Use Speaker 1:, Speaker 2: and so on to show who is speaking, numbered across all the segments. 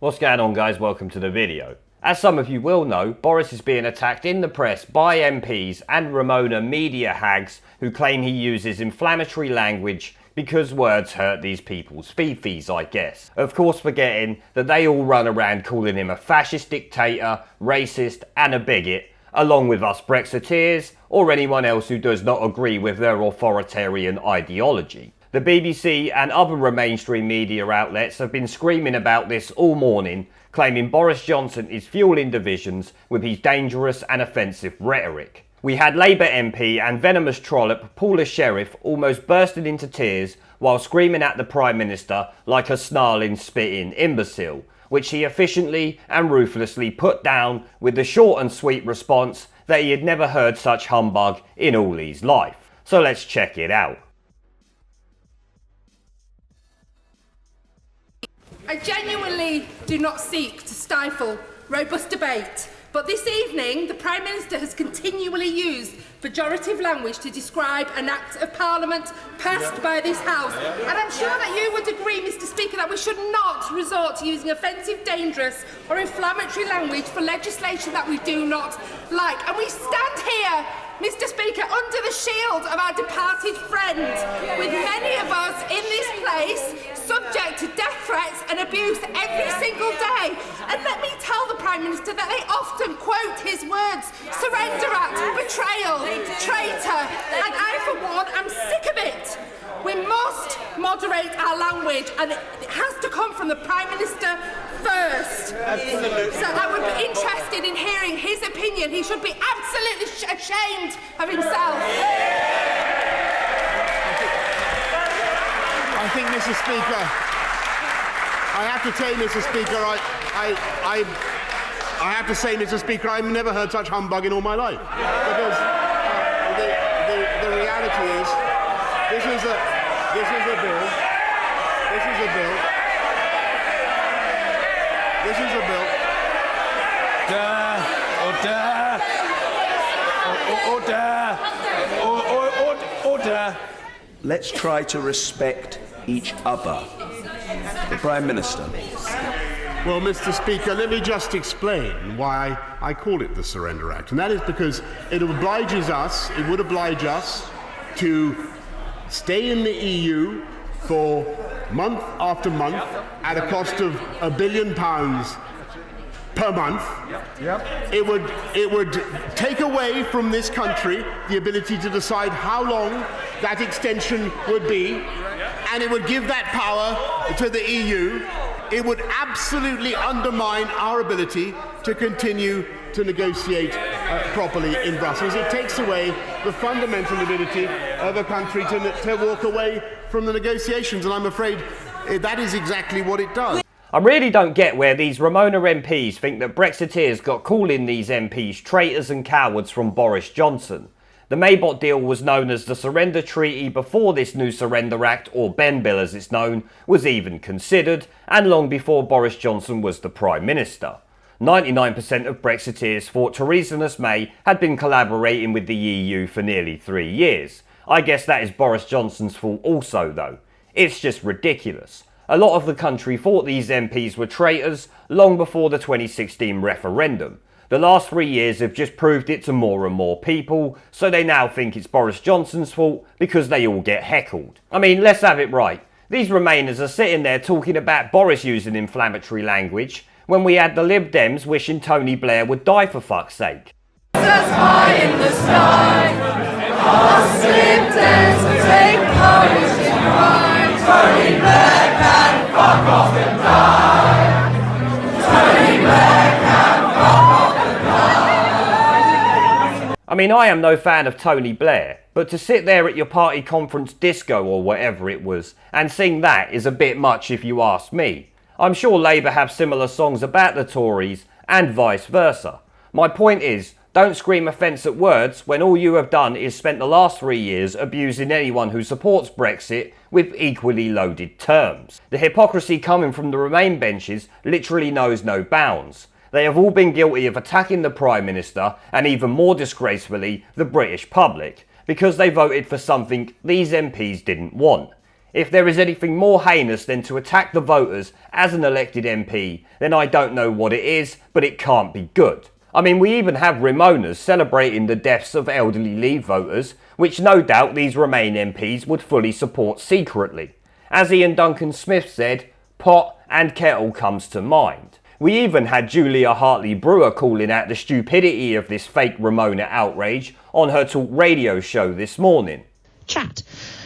Speaker 1: What's going on, guys? Welcome to the video. As some of you will know, Boris is being attacked in the press by MPs and Remoaner media hags who claim he uses inflammatory language because words hurt these people's fifis, I guess. Of course, forgetting that they all run around calling him a fascist dictator, racist and a bigot, along with us Brexiteers or anyone else who does not agree with their authoritarian ideology. The BBC and other mainstream media outlets have been screaming about this all morning, claiming Boris Johnson is fueling divisions with his dangerous and offensive rhetoric. We had Labour MP and venomous trollop Paula Sheriff almost bursting into tears while screaming at the Prime Minister like a snarling, spitting imbecile, which he efficiently and ruthlessly put down with the short and sweet response that he had never heard such humbug in all his life. So let's check it out.
Speaker 2: I genuinely do not seek to stifle robust debate, but this evening the Prime Minister has continually used pejorative language to describe an Act of Parliament passed by this House. And I'm sure that you would agree, Mr Speaker, that we should not resort to using offensive, dangerous or inflammatory language for legislation that we do not like. And we stand here, Mr Speaker, under the shield of our departed friend, with many of us in this place subject to death threats and abuse every single day. And let me tell the Prime Minister that they often quote his words: surrender act, betrayal, traitor, and I for one am sick of it. We must moderate our language, and it has to come from the Prime Minister first. Absolutely. So I would be interested in hearing his opinion. He should be absolutely ashamed of himself.
Speaker 3: I think, Mr. Speaker, I have to say, Mr. Speaker, I have to say, Mr. Speaker, I've never heard such humbug in all my life. Because the reality is, this is a bill.
Speaker 4: Order. Let's try to respect each other. The Prime Minister.
Speaker 3: Well, Mr. Speaker, let me just explain why I call it the Surrender Act. And that is because it would oblige us to stay in the EU for month after month at a cost of £1 billion per month. Yep. It would take away from this country the ability to decide how long that extension would be, and it would give that power to the EU. It would absolutely undermine our ability to continue to negotiate properly in Brussels. It takes away the fundamental ability of a country to walk away from the negotiations, and I'm afraid that is exactly what it does.
Speaker 1: I really don't get where these Remoaner MPs think that Brexiteers got calling these MPs traitors and cowards from Boris Johnson. The Maybot deal was known as the Surrender Treaty before this new Surrender Act, or Ben Bill as it's known, was even considered, and long before Boris Johnson was the Prime Minister. 99% of Brexiteers thought Theresa May had been collaborating with the EU for nearly 3 years. I guess that is Boris Johnson's fault also though. It's just ridiculous. A lot of the country thought these MPs were traitors long before the 2016 referendum. The last 3 years have just proved it to more and more people, so they now think it's Boris Johnson's fault because they all get heckled. I mean, let's have it right. These Remainers are sitting there talking about Boris using inflammatory language when we had the Lib Dems wishing Tony Blair would die for fuck's sake.
Speaker 5: As high in the sky, us Lib Dems take courage in crime. Tony Blair can fuck off and die. Tony Blair can fuck off and die.
Speaker 1: I mean, I am no fan of Tony Blair, but to sit there at your party conference disco or whatever it was and sing that is a bit much if you ask me. I'm sure Labour have similar songs about the Tories and vice versa. My point is, don't scream offence at words when all you have done is spent the last 3 years abusing anyone who supports Brexit with equally loaded terms. The hypocrisy coming from the Remain benches literally knows no bounds. They have all been guilty of attacking the Prime Minister and even more disgracefully the British public because they voted for something these MPs didn't want. If there is anything more heinous than to attack the voters as an elected MP, then I don't know what it is, but it can't be good. I mean, we even have Remoaners celebrating the deaths of elderly Leave voters, which no doubt these Remain MPs would fully support secretly. As Ian Duncan Smith said, pot and kettle comes to mind. We even had Julia Hartley-Brewer calling out the stupidity of this fake Remoaner outrage on her talk radio show this morning.
Speaker 6: Chat,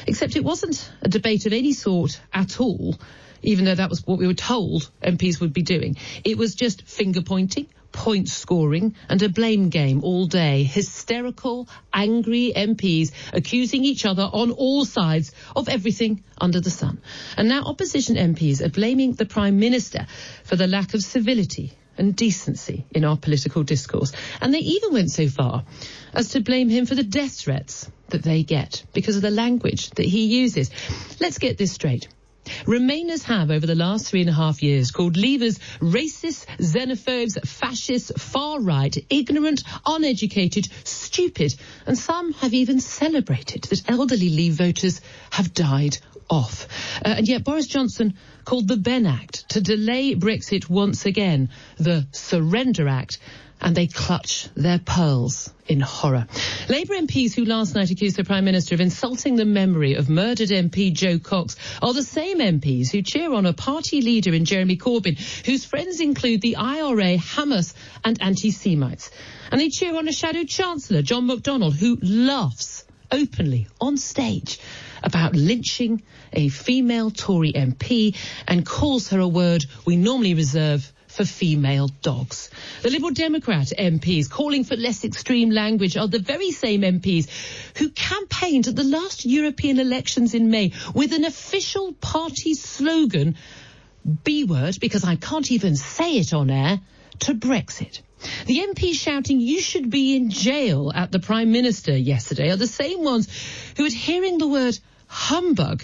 Speaker 6: except it wasn't a debate of any sort at all, even though that was what we were told MPs would be doing. It was just finger-pointing, point scoring and a blame game all day. Hysterical, angry MPs accusing each other on all sides of everything under the sun. And now opposition MPs are blaming the Prime Minister for the lack of civility and decency in our political discourse. And they even went so far as to blame him for the death threats that they get because of the language that he uses. Let's get this straight. Remainers have, over the last 3.5 years, called Leavers racist, xenophobes, fascists, far-right, ignorant, uneducated, stupid, and some have even celebrated that elderly Leave voters have died off. And yet Boris Johnson called the Benn Act to delay Brexit once again, the Surrender Act, and they clutch their pearls in horror. Labour MPs who last night accused the Prime Minister of insulting the memory of murdered MP Jo Cox are the same MPs who cheer on a party leader in Jeremy Corbyn, whose friends include the IRA, Hamas and anti-Semites. And they cheer on a shadow Chancellor, John McDonnell, who laughs openly on stage about lynching a female Tory MP and calls her a word we normally reserve for female dogs. The Liberal Democrat MPs calling for less extreme language are the very same MPs who campaigned at the last European elections in May with an official party slogan, B word, because I can't even say it on air, to Brexit. The MPs shouting you should be in jail at the Prime Minister yesterday are the same ones who, at hearing the word humbug,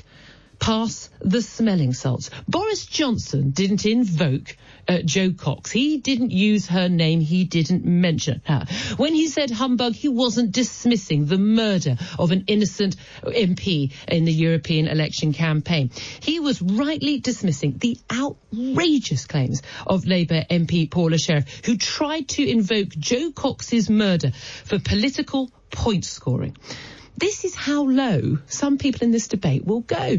Speaker 6: pass the smelling salts. Boris Johnson didn't invoke Jo Cox. He didn't use her name. He didn't mention her. When he said humbug, he wasn't dismissing the murder of an innocent MP in the European election campaign. He was rightly dismissing the outrageous claims of Labour MP Paula Sherriff, who tried to invoke Jo Cox's murder for political point scoring. This is how low some people in this debate will go.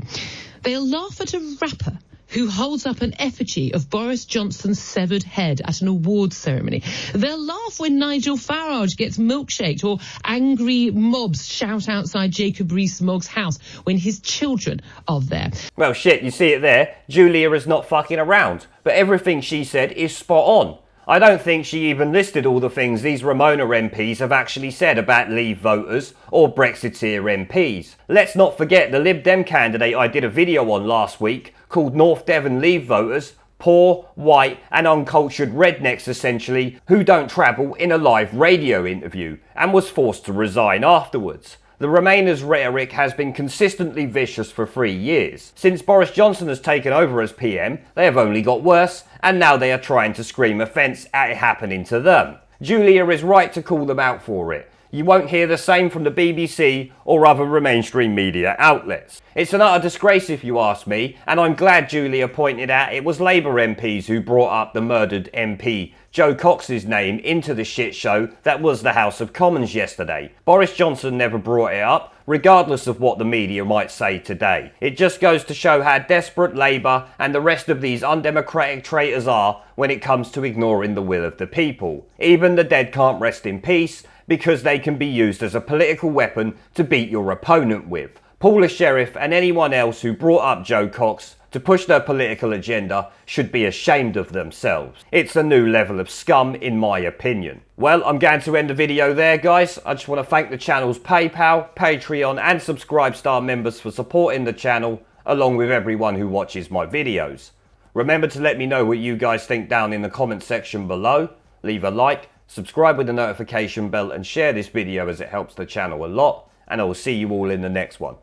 Speaker 6: They'll laugh at a rapper who holds up an effigy of Boris Johnson's severed head at an awards ceremony. They'll laugh when Nigel Farage gets milkshaked or angry mobs shout outside Jacob Rees-Mogg's house when his children are there.
Speaker 1: Well, shit, you see it there. Julia is not fucking around, but everything she said is spot on. I don't think she even listed all the things these Remoaner MPs have actually said about Leave voters or Brexiteer MPs. Let's not forget the Lib Dem candidate I did a video on last week called North Devon Leave voters poor, white and uncultured rednecks essentially who don't travel in a live radio interview and was forced to resign afterwards. The Remainers' rhetoric has been consistently vicious for 3 years. Since Boris Johnson has taken over as PM, they have only got worse, and now they are trying to scream offence at it happening to them. Julia is right to call them out for it. You won't hear the same from the BBC or other mainstream media outlets. It's an utter disgrace if you ask me, and I'm glad Julia pointed out it was Labour MPs who brought up the murdered MP Jo Cox's name into the shit show that was the House of Commons yesterday. Boris Johnson never brought it up, regardless of what the media might say today. It just goes to show how desperate Labour and the rest of these undemocratic traitors are when it comes to ignoring the will of the people. Even the dead can't rest in peace because they can be used as a political weapon to beat your opponent with. Paula Sherriff and anyone else who brought up Jo Cox to push their political agenda should be ashamed of themselves. It's a new level of scum in my opinion. Well, I'm going to end the video there, guys. I just want to thank the channel's PayPal, Patreon and Subscribe Star members for supporting the channel, along with everyone who watches my videos. Remember to let me know what you guys think down in the comment section below. Leave a like, subscribe with the notification bell and share this video as it helps the channel a lot. And I will see you all in the next one.